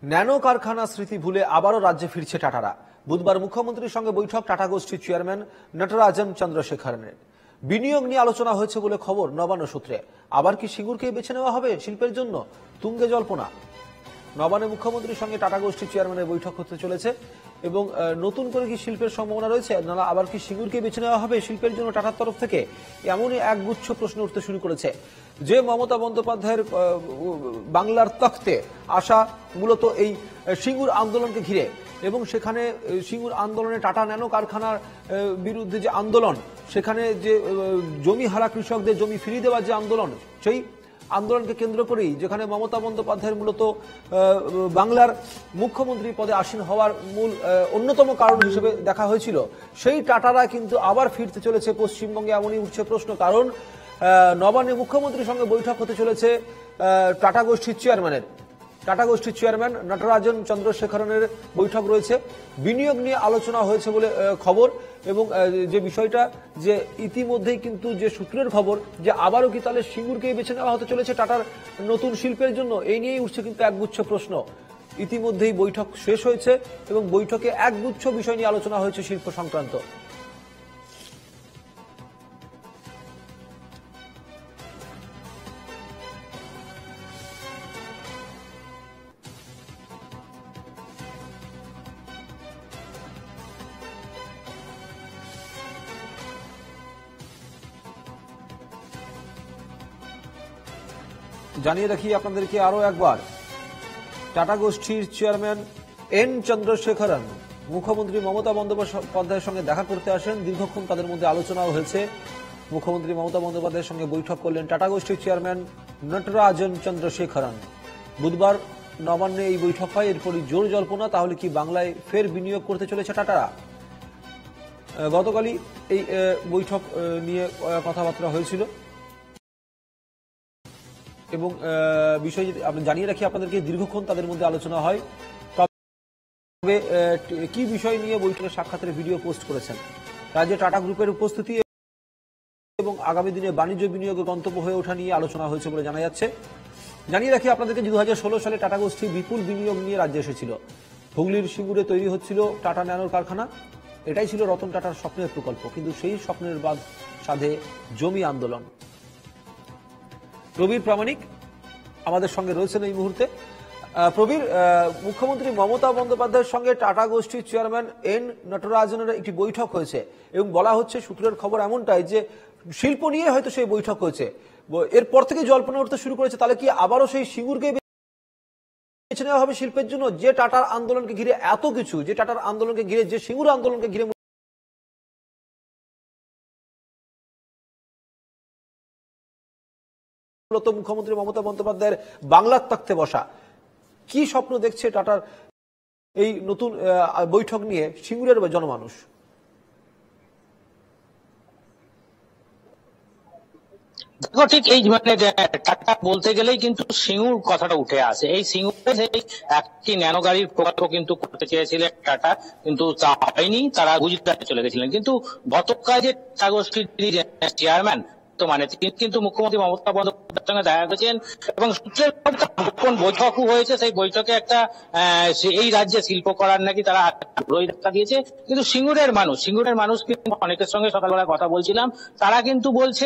Nano কারখানা স্মৃতি ভুলে আবারও রাজ্যে ফিরছে টাটারা। বুধবার মুখ্যমন্ত্রীর সঙ্গে বৈঠক টাটা গোষ্ঠীর চেয়ারম্যান নটরাজন চন্দ্রশেখরনের। বিনিয়োগ নিয়ে আলোচনা হয়েছে বলে খবর নবান্ন সূত্রে। আবার কি সিঙ্গুরকেই বেছে নেওয়া হবে শিল্পের জন্য? তুঙ্গে জল্পনা। নবান্নে মুখ্যমন্ত্রীর সঙ্গে টাটা গোষ্ঠীর চেয়ারম্যানের বৈঠক হতে চলেছে এবং নতুন করে কি শিল্পের সম্ভাবনা রয়েছে, না আবার কি সিঙ্গুরকে বেছে নেওয়া হবে শিল্পের জন্য টাটার তরফ থেকে? এমনই একগুচ্ছ প্রশ্ন উঠতে শুরু করেছে। যে মমতা বন্দ্যোপাধ্যায়ের বাংলার তখ্তে আসা মূলত এই সিঙ্গুর আন্দোলনকে ঘিরে, এবং সেখানে সিঙ্গুর আন্দোলনে টাটা ন্যানো কারখানার বিরুদ্ধে যে আন্দোলন, সেখানে যে জমি হারা কৃষকদের জমি ফিরিয়ে দেওয়ার যে আন্দোলন, সেই আন্দোলনকে কেন্দ্র করেই যেখানে মমতা বন্দ্যোপাধ্যায়ের মূলত বাংলার মুখ্যমন্ত্রী পদে আসীন হওয়ার মূল অন্যতম কারণ হিসেবে দেখা হয়েছিল, সেই টাটারা কিন্তু আবার ফিরতে চলেছে পশ্চিমবঙ্গে। এমনই উঠছে প্রশ্ন, কারণ নবান্নে মুখ্যমন্ত্রীর সঙ্গে বৈঠক হতে চলেছে টাটা গোষ্ঠীর চেয়ারম্যানের। টাটা গোষ্ঠীর চেয়ারম্যান নটরাজন চন্দ্রশেখরনের বৈঠক রয়েছে। বিনিয়োগ নিয়ে আলোচনা হয়েছে বলে খবর, এবং যে বিষয়টা যে ইতিমধ্যেই কিন্তু যে সূত্রের খবর যে আবারও কি তাহলে সিঙ্গুরকেই বেছে নেওয়া হতে চলেছে টাটার নতুন শিল্পের জন্য, এই নিয়েই উঠছে কিন্তু একগুচ্ছ প্রশ্ন। ইতিমধ্যেই বৈঠক শেষ হয়েছে এবং বৈঠকে একগুচ্ছ বিষয় নিয়ে আলোচনা হয়েছে শিল্প সংক্রান্ত। জানিয়ে রাখি আপনাদেরকে আরো একবার, টাটা গোষ্ঠীর চেয়ারম্যান এন চন্দ্রশেখরন মুখ্যমন্ত্রী মমতা বন্দ্যোপাধ্যায়ের সঙ্গে দেখা করতে আসেন। দীর্ঘক্ষণ তাদের মধ্যে আলোচনাও হয়েছে। মুখ্যমন্ত্রী মমতা বন্দ্যোপাধ্যায়ের সঙ্গে বৈঠক করলেন টাটা গোষ্ঠীর চেয়ারম্যান নটরাজন চন্দ্রশেখরন। বুধবার নবান্নে এই বৈঠক হয়। এরপরই জোর জল্পনা, তাহলে কি বাংলায় ফের বিনিয়োগ করতে চলেছে টাটারা? গতকালই এই বৈঠক নিয়ে কথাবার্তা হয়েছিল এবং বিষয় জানিয়ে রাখি আপনাদেরকে, দীর্ঘক্ষণ তাদের মধ্যে আলোচনা হয়। তবে কি বিষয় নিয়ে বৈঠকের সাক্ষাতের ভিডিও পোস্ট করেছেন, রাজ্যে টাটা গ্রুপের উপস্থিতি এবং আগামী দিনে বাণিজ্য বিনিয়োগের গন্তব্য হয়ে ওঠা নিয়ে আলোচনা হয়েছে বলে জানা যাচ্ছে। জানিয়ে রাখি আপনাদেরকে, 2016 সালে টাটা গোষ্ঠী বিপুল বিনিয়োগ নিয়ে রাজ্যে এসেছিল। হুগলির সিঙ্গুরে তৈরি হচ্ছিল টাটা ন্যানোর কারখানা। এটাই ছিল রতন টাটার স্বপ্নের প্রকল্প, কিন্তু সেই স্বপ্নের বাদ সাধে জমি আন্দোলন। প্রবীর প্রামাণিক আমাদের সঙ্গে রয়েছেন এই মুহূর্তে। প্রবীর, মুখ্যমন্ত্রী মমতা বন্দ্যোপাধ্যায়ের সঙ্গে টাটা গোষ্ঠীর চেয়ারম্যান এন নটরাজনের একটি বৈঠক হয়েছে এবং বলা হচ্ছে, সূত্রের খবর এমনটাই যে শিল্প নিয়ে হয়তো সেই বৈঠক হয়েছে। এরপর থেকে জল্পনা উঠতে শুরু করেছে, তাহলে কি আবারও সেই সিঙ্গুরকে বেছে নেওয়া হবে শিল্পের জন্য? যে টাটার আন্দোলনকে ঘিরে এত কিছু, যে টাটার আন্দোলনকে ঘিরে, যে সিঙ্গুর আন্দোলনকে ঘিরে মূলত মুখ্যমন্ত্রী মমতা বন্দ্যোপাধ্যায়ের বাংলার তখ্তে বসা, কি স্বপ্ন দেখছে টাটার এই নতুন বৈঠক নিয়ে সিঙ্গুরের জনমানুষ? দেখো, ঠিক এই মানে টাটা বলতে গেলেই কিন্তু সিঙ্গুর কথাটা উঠে আসে। এই সিঙ্গুরে একটি ন্যানো গাড়ির প্রকল্প কিন্তু করতে চেয়েছিলেন টাটা, কিন্তু তা হয়নি। তারা গুজরাটে চলে গেছিলেন। কিন্তু গতকাল যে টাটা গোষ্ঠীর চেয়ারম্যান মানে তিনি কিন্তু মুখ্যমন্ত্রী মমতা বন্দ্যোপাধ্যায়ের সঙ্গে দেখা করেছেন এবং সূত্রের গোপন বৈঠকও হয়েছে। সেই বৈঠকে একটা এই রাজ্যে শিল্প করার নাকি তারা আগ্রহী দেখা দিয়েছে। কিন্তু সিঙ্গুরের মানুষ কিন্তু অনেকের সঙ্গে সকালবেলা কথা বলছিলাম, তারা কিন্তু বলছে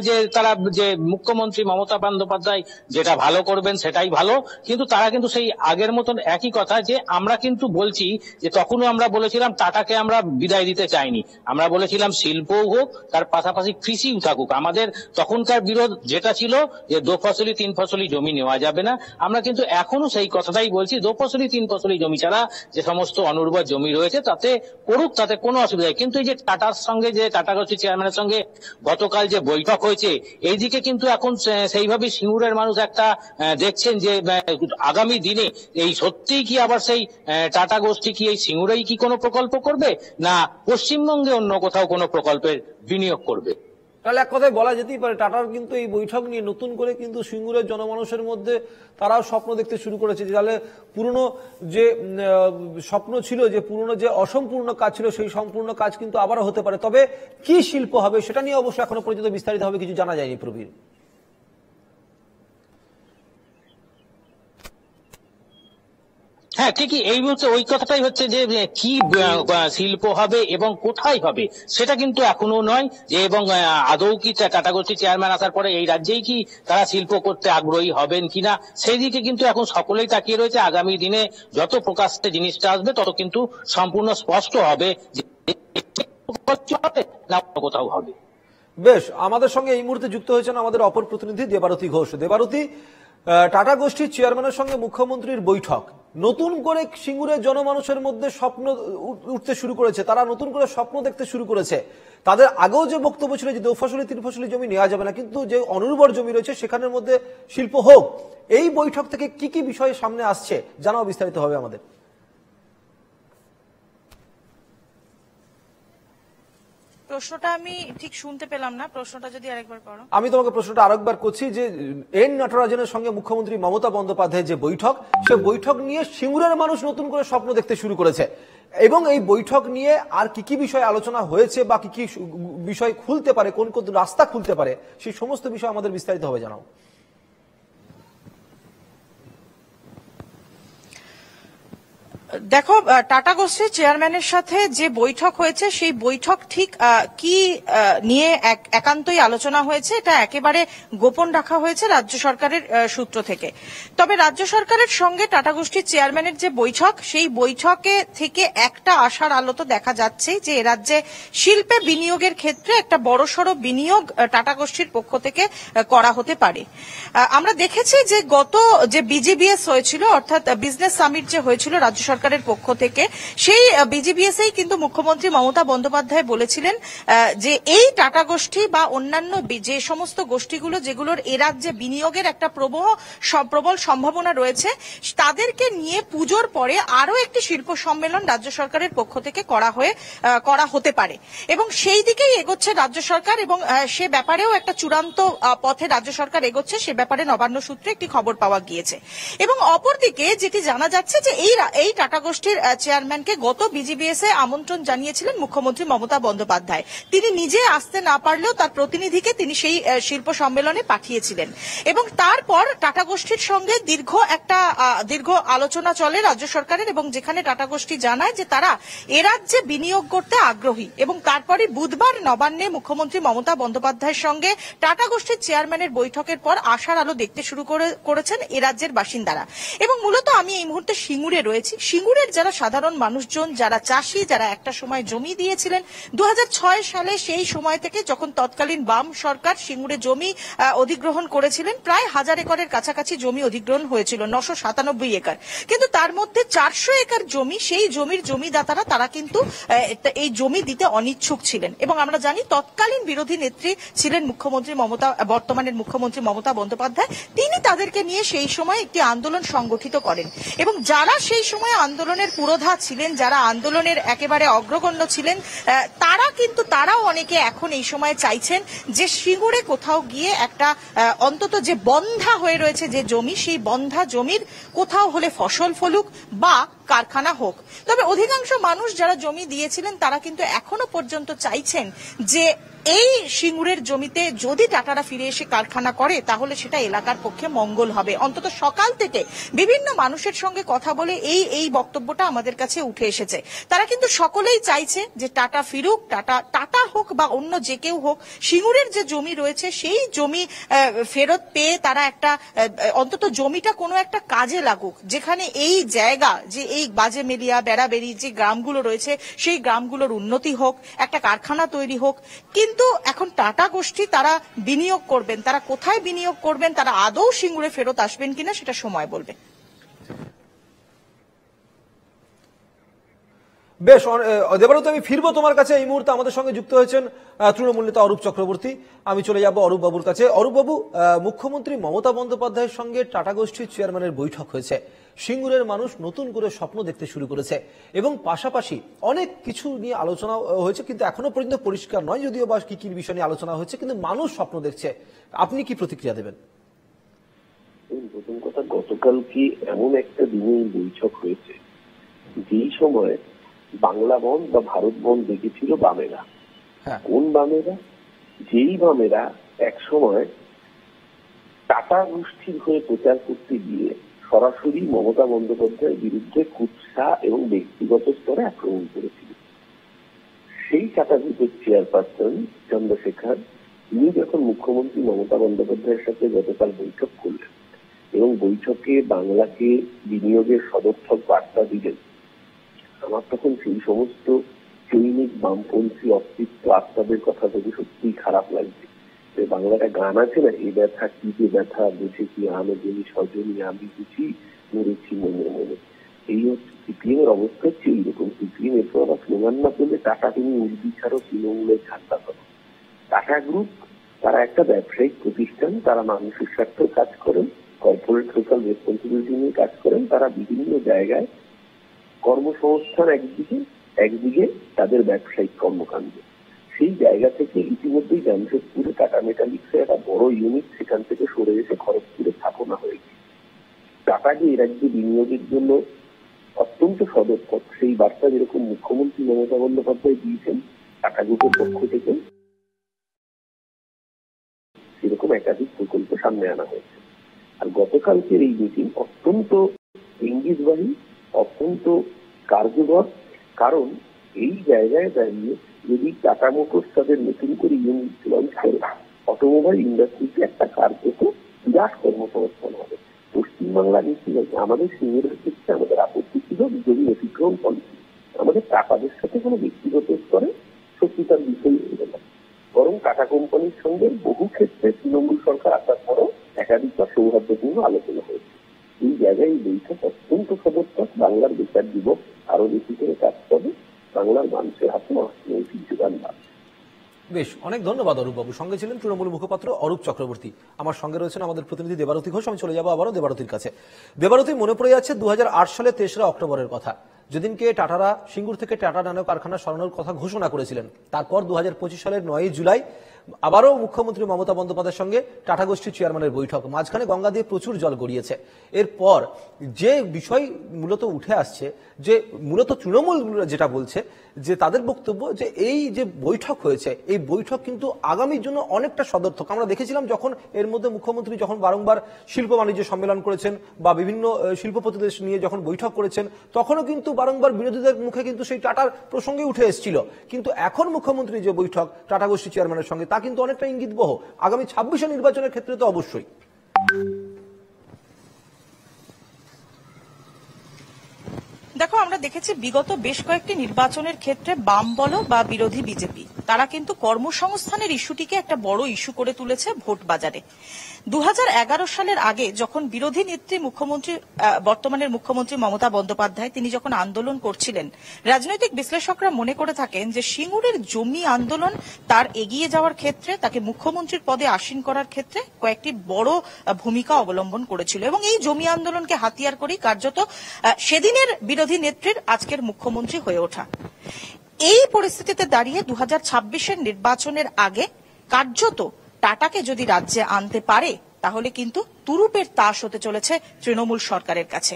যে তারা যে মুখ্যমন্ত্রী মমতা বন্দ্যোপাধ্যায় যেটা ভালো করবেন সেটাই ভালো। কিন্তু তারা কিন্তু সেই আগের মতন একই কথা, যে আমরা কিন্তু বলছি যে তখনও আমরা বলেছিলাম টাটাকে আমরা বিদায় দিতে চাইনি। আমরা বলেছিলাম শিল্পও হোক, তার পাশাপাশি কৃষিও থাকুক। আমাদের তখনকার বিরোধ যেটা ছিল যে 2 ফসলি 3 ফসলি জমি নেওয়া যাবে না, আমরা কিন্তু এখনো সেই কথাটাই বলছি। 2 ফসলি 3 ফসলি জমি ছাড়া যে সমস্ত অনুর্বর জমি রয়েছে তাতে করুক, তাতে কোনো অসুবিধা নেই। কিন্তু এই যে টাটার সঙ্গে, যে টাটা গোষ্ঠী চেয়ারম্যানের সঙ্গে গতকাল যে বৈঠক হয়েছে, এইদিকে কিন্তু এখন সেইভাবে সিঙ্গুরের মানুষ একটা দেখছেন যে আগামী দিনে এই সত্যিই কি আবার সেই টাটা গোষ্ঠী কি এই সিঙ্গুরেই কি কোনো প্রকল্প করবে, না পশ্চিমবঙ্গে অন্য কোথাও কোনো প্রকল্পের বিনিয়োগ করবে? তাহলে এক কথায় বলা যেতেই পারে, টাটার কিন্তু এই বৈঠক নিয়ে নতুন করে কিন্তু সিঙ্গুরের জনমানুষের মধ্যে তারাও স্বপ্ন দেখতে শুরু করেছে। তাহলে পুরনো যে স্বপ্ন ছিল, যে পুরনো যে অসম্পূর্ণ কাজ ছিল, সেই সম্পূর্ণ কাজ কিন্তু আবারও হতে পারে। তবে কি শিল্প হবে সেটা নিয়ে অবশ্য এখনো পর্যন্ত বিস্তারিতভাবে কিছু জানা যায়নি। প্রবীর, হ্যাঁ, ঠিকই। এই হচ্ছে ওই কথাটাই হচ্ছে যে কি শিল্প হবে এবং কোথায় হবে সেটা কিন্তু এখনো নয়, যে এবং আদৌ কি টাটা গোষ্ঠী চেয়ারম্যান আসার পরে এই রাজ্যেই কি তারা শিল্প করতে আগ্রহী হবেন কিনা সেই দিকে কিন্তু এখন সকলেই তাকিয়ে রয়েছে। আগামী দিনে যত প্রকাশ্যে জিনিসটা আসবে তত কিন্তু সম্পূর্ণ স্পষ্ট হবে যে না কোথাও হবে। বেশ, আমাদের সঙ্গে এই মুহূর্তে যুক্ত হয়েছেন আমাদের অপর প্রতিনিধি দেবারতী ঘোষ। দেবারতী, টাটা গোষ্ঠীর চেয়ারম্যানের সঙ্গে মুখ্যমন্ত্রীর বৈঠক, নতুন করে সিঙ্গুরের জনমানুষের মধ্যে স্বপ্ন উঠতে শুরু করেছে, তারা নতুন করে স্বপ্ন দেখতে শুরু করেছে। তাদের আগেও যে বক্তব্য ছিল যে 2 ফসলি 3 ফসলি জমি নেওয়া যাবে না, কিন্তু যে অনুর্বর জমি রয়েছে সেখানের মধ্যে শিল্প হোক, এই বৈঠক থেকে কি কি বিষয় সামনে আসছে জানাও বিস্তারিত হবে আমাদের। প্রশ্নটা আমি ঠিক শুনতে পেলাম না, প্রশ্নটা যদি আরেকবার করো। আমি তোমাকে প্রশ্নটা আরেকবার করছি যে এন নটরাজনের সঙ্গে মুখ্যমন্ত্রী মমতা বন্দ্যোপাধ্যায়ের যে বৈঠক, সে বৈঠক নিয়ে সিঙ্গুরের মানুষ নতুন করে স্বপ্ন দেখতে শুরু করেছে, এবং এই বৈঠক নিয়ে আর কি কি বিষয় আলোচনা হয়েছে বা কি কি বিষয় খুলতে পারে, কোন কোন রাস্তা খুলতে পারে, সেই সমস্ত বিষয় আমাদের বিস্তারিত হবে জানাও। দেখো, টাটা গোষ্ঠীর চেয়ারম্যানের সাথে যে বৈঠক হয়েছে সেই বৈঠক ঠিক কি নিয়ে একান্তই আলোচনা হয়েছে এটা একেবারে গোপন রাখা হয়েছে রাজ্য সরকারের সূত্র থেকে। তবে রাজ্য সরকারের সঙ্গে টাটা গোষ্ঠীর চেয়ারম্যানের যে বৈঠক, সেই বৈঠকে থেকে একটা আশার আলো তো দেখা যাচ্ছে যে এ রাজ্যে শিল্পে বিনিয়োগের ক্ষেত্রে একটা বড়সড় বিনিয়োগ টাটা গোষ্ঠীর পক্ষ থেকে করা হতে পারে। আমরা দেখেছি যে গত যে বিজিবিএস হয়েছিল, অর্থাৎ বিজনেস সামিট যে হয়েছিল রাজ্য সরকারের পক্ষ থেকে, সেই বিজিবিএসেই কিন্তু মুখ্যমন্ত্রী মমতা বন্দ্যোপাধ্যায় বলেছিলেন যে এই টাটা গোষ্ঠী বা অন্যান্য যে সমস্ত গোষ্ঠীগুলো যেগুলোর এ রাজ্যে বিনিয়োগের একটা প্রবল সম্ভাবনা রয়েছে, তাদেরকে নিয়ে পুজোর পরে আরো একটি শিল্প সম্মেলন রাজ্য সরকারের পক্ষ থেকে করা হতে পারে, এবং সেই দিকেই এগোচ্ছে রাজ্য সরকার, এবং সে ব্যাপারেও একটা চূড়ান্ত পথে রাজ্য সরকার এগোচ্ছে, সে ব্যাপারে নবান্ন সূত্রে একটি খবর পাওয়া গিয়েছে। এবং অপরদিকে যেটি জানা যাচ্ছে যে এই টাটা গোষ্ঠীর চেয়ারম্যানকে গত বিজিবিএস এ আমন্ত্রণ জানিয়েছিলেন মুখ্যমন্ত্রী মমতা বন্দ্যোপাধ্যায়। তিনি নিজে আসতে না পারলেও তার প্রতিনিধিকে তিনি সেই শিল্প সম্মেলনে পাঠিয়েছিলেন, এবং তারপর টাটা গোষ্ঠীর সঙ্গে দীর্ঘ আলোচনা চলে রাজ্য সরকারের, এবং যেখানে টাটা গোষ্ঠী জানায় যে তারা এ রাজ্যে বিনিয়োগ করতে আগ্রহী, এবং তারপরে বুধবার নবান্নে মুখ্যমন্ত্রী মমতা বন্দ্যোপাধ্যায়ের সঙ্গে টাটা গোষ্ঠীর চেয়ারম্যানের বৈঠকের পর আশার আলো দেখতে শুরু করেছেন এ রাজ্যের বাসিন্দারা। এবং মূলত আমি এই মুহূর্তে সিঙ্গুরে রয়েছি। সিঙ্গুরের যারা সাধারণ মানুষজন, যারা চাষি, যারা একটা সময় জমি দিয়েছিলেন 2006 সালে, সেই সময় থেকে যখন তৎকালীন বাম সরকার সিঙ্গুরে জমি অধিগ্রহণ করেছিলেন, প্রায় 1000 একরের কাছাকাছি জমি অধিগ্রহণ হয়েছিল, 997 একর, কিন্তু তার মধ্যে 400 একর জমি, সেই জমির জমিদাতারা তারা কিন্তু এই জমি দিতে অনিচ্ছুক ছিলেন, এবং আমরা জানি তৎকালীন বিরোধী নেত্রী ছিলেন বর্তমানের মুখ্যমন্ত্রী মমতা বন্দ্যোপাধ্যায়। তিনি তাদেরকে নিয়ে সেই সময় একটি আন্দোলন সংগঠিত করেন, এবং যারা সেই সময় আন্দোলনের পুরোধা ছিলেন, যারা আন্দোলনের একেবারে অগ্রগণ্য ছিলেন, তারাও অনেকে এখন এই সময় চাইছেন যে সিঙ্গুরে কোথাও গিয়ে একটা অন্তত যে বন্ধা হয়ে রয়েছে যে জমি, সেই বন্ধা জমির কোথাও হলে ফসল ফলুক বা কারখানা হোক। তবে অধিকাংশ মানুষ যারা জমি দিয়েছিলেন তারা কিন্তু এখনো পর্যন্ত চাইছেন যে এই সিঙ্গুরের জমিতে যদি টাটারা ফিরে এসে কারখানা করে তাহলে সেটা এলাকার পক্ষে মঙ্গল হবে। অন্তত সকাল থেকে বিভিন্ন মানুষের সঙ্গে কথা বলে এই বক্তব্যটা আমাদের কাছে উঠে এসেছে। তারা কিন্তু সকলেই চাইছে যে টাটা ফিরুক, টাটা হোক বা অন্য যে কেউ হোক, সিঙ্গুরের যে জমি রয়েছে সেই জমি ফেরত পেয়ে তারা একটা অন্তত জমিটা কোনো একটা কাজে লাগুক, যেখানে এই জায়গা যে এই বাজে মেলিয়া বেড়াবেড়ি যে গ্রামগুলো রয়েছে সেই গ্রামগুলোর উন্নতি হোক, একটা কারখানা তৈরি হোক। কিন্তু এখন টাটা গোষ্ঠী তারা বিনিয়োগ করবেন, তারা কোথায় বিনিয়োগ করবেন, তারা আদৌ সিঙ্গুরে ফেরত আসবেন কিনা সেটা সময় বলবে। বেশ, দেবারতী, আমি ফিরবো তোমার কাছে। এই মুহূর্তে আমাদের সঙ্গে যুক্ত হয়েছেন তৃণমূল নেতা অরূপ চক্রবর্তী। আমি চলে যাব অরূপ বাবুর কাছে। অরূপ বাবু, মুখ্যমন্ত্রী মমতা বন্দ্যোপাধ্যায়ের সঙ্গে টাটা গোষ্ঠীর চেয়ারম্যানের বৈঠক হয়েছে, সিঙ্গুরের মানুষ নতুন করে স্বপ্ন দেখতে শুরু করেছে, এবং পাশাপাশি অনেক কিছু নিয়ে আলোচনা হয়েছে, কিন্তু এখনো পর্যন্ত পরিষ্কার নয় যদিও বা কি কি বিষয় নিয়ে আলোচনা হয়েছে, কিন্তু মানুষ স্বপ্ন দেখছে। আপনি কি প্রতিক্রিয়া দেবেন? প্রথম কথা, গতকাল কি এমন একটা দিনে বৈঠক হয়েছে যেই সময় বাংলা বন্ধ বা ভারত বন্ধ দেখেছিল বামেরা। কোন বামেরা? যেই বামেরা এক সময় টাটা গোষ্ঠীর হয়ে প্রচার করতে গিয়ে সরাসরি মমতা বন্দ্যোপাধ্যায়ের বিরুদ্ধে কুৎসা এবং ব্যক্তিগত স্তরে আক্রমণ করেছিল। সেই টাটা গ্রুপের চেয়ারপারসন চন্দ্রশেখর, তিনি যখন মুখ্যমন্ত্রী মমতা বন্দ্যোপাধ্যায়ের সাথে গতকাল বৈঠক করলেন এবং বৈঠকে বাংলাকে বিনিয়োগের সদর্থক বার্তা দিলেন, আমার তখন সেই সমস্ত সৈনিক বামপন্থী অস্তিত্ব আত্মাদের কথা ভেবে সত্যিই খারাপ লাগছে। বাংলাটা গান আছে না, এ ব্যথা কি যে ব্যথা, বুঝে কি আমি জেনি সজনী, আমি বুঝি মরেছি মনে মনে। এই হচ্ছে সিপিএম এর অবস্থা হচ্ছে এইরকম। সিপিএম এর পর স্লোগান না পেলে টাটা তুমি উর্দি ছাড়ো, তৃণমূলের ঝান্ডা করো। টাটা গ্রুপ তারা একটা ব্যবসায়িক প্রতিষ্ঠান, তারা মানুষের স্বার্থে কাজ করেন, কর্পোরেট সোশ্যাল রেসপন্সিবিলিটি নিয়ে কাজ করেন। তারা বিভিন্ন জায়গায় কর্মসংস্থান একদিকে তাদের ব্যবসায়িক কর্মকাণ্ড। সেই জায়গা থেকে ইতিমধ্যেই জামশেদপুরে টাটা মেটালিক্স একটা বড় ইউনিট সেখান থেকে সরে এসে খড়গপুরে স্থাপনা হয়েছে। টাটা যে এ রাজ্যে বিনিয়োগের জন্য অত্যন্ত সদর্থক, সেই বার্তা যেরকম মুখ্যমন্ত্রী মমতা বন্দ্যোপাধ্যায় দিয়েছেন টাটা গ্রুপের পক্ষ থেকে, সেরকম একাধিক প্রকল্প সামনে আনা হয়েছে। আর গতকালকের এই মিটিং অত্যন্ত ইঙ্গিতবাহী, অত্যন্ত কার্যকর। কারণ এই জায়গায় দাঁড়িয়ে যদি টাটা মোটরস তাদের নতুন করে ইউনিট লঞ্চ করে, অটোমোবাইল ইন্ডাস্ট্রিতে একটা কার্যত বিরাট কর্মসংস্থান হবে। পশ্চিমবাংলা নিশ্চিত আমাদের সিনিয়রের ক্ষেত্রে আমাদের আপত্তি ছিল যদি অতিক্রম পলিসি, আমাদের টাটাদের সাথে কোনো ব্যক্তিগত স্তরে সত্যিকার বিষয় ছিল না, বরং টাটা কোম্পানির সঙ্গে বহু ক্ষেত্রে তৃণমূল সরকার আসার পরও একাধিকবার সৌহার্দ্যপূর্ণ আলোচনা হয়েছে। এই জায়গায় এই বৈঠক অত্যন্ত সদর্থক। বাংলার বেকার যুবক আরো বেশি করে কাজ করবে, বাংলার মানুষের হাতে অর্থনৈতিক যোগান বাড়বে। বেশ, অনেক ধন্যবাদ অরূপ বাবু। সঙ্গে ছিলেন তৃণমূল মুখপাত্র অরূপ চক্রবর্তী। আমার সঙ্গে রয়েছেন আমাদের প্রতিনিধি দেবারতী ঘোষ। আমি চলে যাবো আবারও দেবারতীর কাছে। দেবারতী, মনে পড়ে যাচ্ছে 2008 সালে 3রা অক্টোবরের কথা, যেদিনকে টাটারা সিঙ্গুর থেকে টাটা ন্যানো কারখানা সরানোর কথা ঘোষণা করেছিলেন। তারপর 2025 সালের 9 জুলাই আবারও মুখ্যমন্ত্রী মমতা বন্দ্যোপাধ্যায়ের সঙ্গে টাটা গোষ্ঠীর চেয়ারম্যানের বৈঠক। মাঝখানে গঙ্গা দিয়ে প্রচুর জল গড়িয়েছে। এরপর যে বিষয় মূলত উঠে আসছে, যে মূলত তৃণমূল যেটা বলছে, যে তাদের বক্তব্য যে এই যে বৈঠক হয়েছে, এই বৈঠক কিন্তু আগামীর জন্য অনেকটা সদর্থক। আমরা দেখেছিলাম যখন এর মধ্যে মুখ্যমন্ত্রী যখন বারংবার শিল্প বাণিজ্য সম্মেলন করেছেন বা বিভিন্ন শিল্পপতিদের নিয়ে যখন বৈঠক করেছেন, তখনও কিন্তু বারংবার বিরোধীদের মুখে কিন্তু সেই টাটার প্রসঙ্গে উঠে এসেছিল। কিন্তু এখন মুখ্যমন্ত্রী যে বৈঠক টাটা গোষ্ঠী চেয়ারম্যানের সঙ্গে, তা কিন্তু অনেকটা ইঙ্গিতবহ আগামী 26 নির্বাচনের ক্ষেত্রে তো অবশ্যই। দেখো, আমরা দেখেছি বিগত বেশ কয়েকটি নির্বাচনের ক্ষেত্রে বাম বলো বা বিরোধী বিজেপি, তারা কিন্তু কর্মসংস্থানের ইস্যুটিকে একটা বড় ইস্যু করে তুলেছে ভোট বাজারে। 2011 সালের আগে যখন বিরোধী নেত্রী বর্তমানের মুখ্যমন্ত্রী মমতা বন্দ্যোপাধ্যায় তিনি যখন আন্দোলন করছিলেন, রাজনৈতিক বিশ্লেষকরা মনে করে থাকেন যে সিঙ্গুরের জমি আন্দোলন তার এগিয়ে যাওয়ার ক্ষেত্রে, তাকে মুখ্যমন্ত্রীর পদে আসীন করার ক্ষেত্রে কয়েকটি বড় ভূমিকা অবলম্বন করেছিল। এবং এই জমি আন্দোলনকে হাতিয়ার করেই কার্যত সেদিনের বিরোধী নেত্রীর আজকের মুখ্যমন্ত্রী হয়ে ওঠা। এই পরিস্থিতিতে দাঁড়িয়ে 2026 নির্বাচনের আগে কার্যত টাটাকে যদি রাজ্যে আনতে পারে, তাহলে কিন্তু তুরুপের তাস হতে চলেছে তৃণমূল সরকারের কাছে।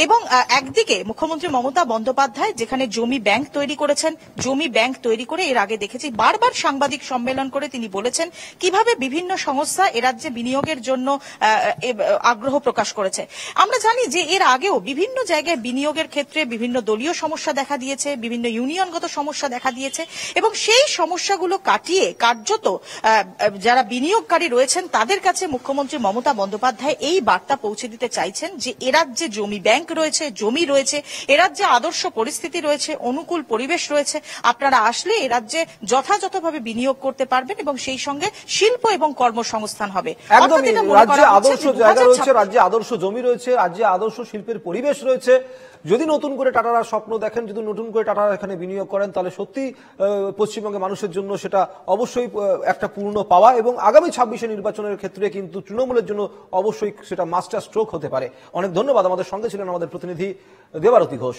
এবং একদিকে মুখ্যমন্ত্রী মমতা বন্দ্যোপাধ্যায় যেখানে জমি ব্যাংক তৈরি করেছেন, জমি ব্যাংক তৈরি করে এর আগে দেখেছি বারবার সাংবাদিক সম্মেলন করে তিনি বলেছেন কিভাবে বিভিন্ন সংস্থা এ রাজ্যে বিনিয়োগের জন্য আগ্রহ প্রকাশ করেছে। আমরা জানি যে এর আগেও বিভিন্ন জায়গায় বিনিয়োগের ক্ষেত্রে বিভিন্ন দলীয় সমস্যা দেখা দিয়েছে, বিভিন্ন ইউনিয়নগত সমস্যা দেখা দিয়েছে, এবং সেই সমস্যাগুলো কাটিয়ে কার্যত যারা বিনিয়োগকারী রয়েছেন তাদের কাছে মুখ্যমন্ত্রী মমতা বন্দ্যোপাধ্যায় এই বার্তা পৌঁছে দিতে চাইছেন যে এ রাজ্যে জমি ব্যাংক রয়েছে, জমি রয়েছে, এ রাজ্যে আদর্শ পরিস্থিতি রয়েছে, অনুকূল পরিবেশ রয়েছে। আপনারা আসলে এ রাজ্যে যথাযথভাবে বিনিয়োগ করতে পারবেন এবং সেই সঙ্গে শিল্প এবং কর্মসংস্থান হবে। একদমই, রাজ্যে আদর্শ জায়গা রয়েছে, রাজ্যে আদর্শ জমি রয়েছে, রাজ্যে আদর্শ শিল্পের পরিবেশ রয়েছে। যদি নতুন করে টাটারা স্বপ্ন দেখেন, যদি নতুন করে টাটারা এখানে বিনিয়োগ করেন, তাহলে সত্যি পশ্চিমবঙ্গের মানুষের জন্য সেটা অবশ্যই একটা পূর্ণ পাওয়া। এবং আগামী 26 নির্বাচনের ক্ষেত্রে কিন্তু তৃণমূলের জন্য অবশ্যই সেটা মাস্টার স্ট্রোক হতে পারে। অনেক ধন্যবাদ। আমাদের সঙ্গে ছিলেন আমাদের প্রতিনিধি দেবারতী ঘোষ।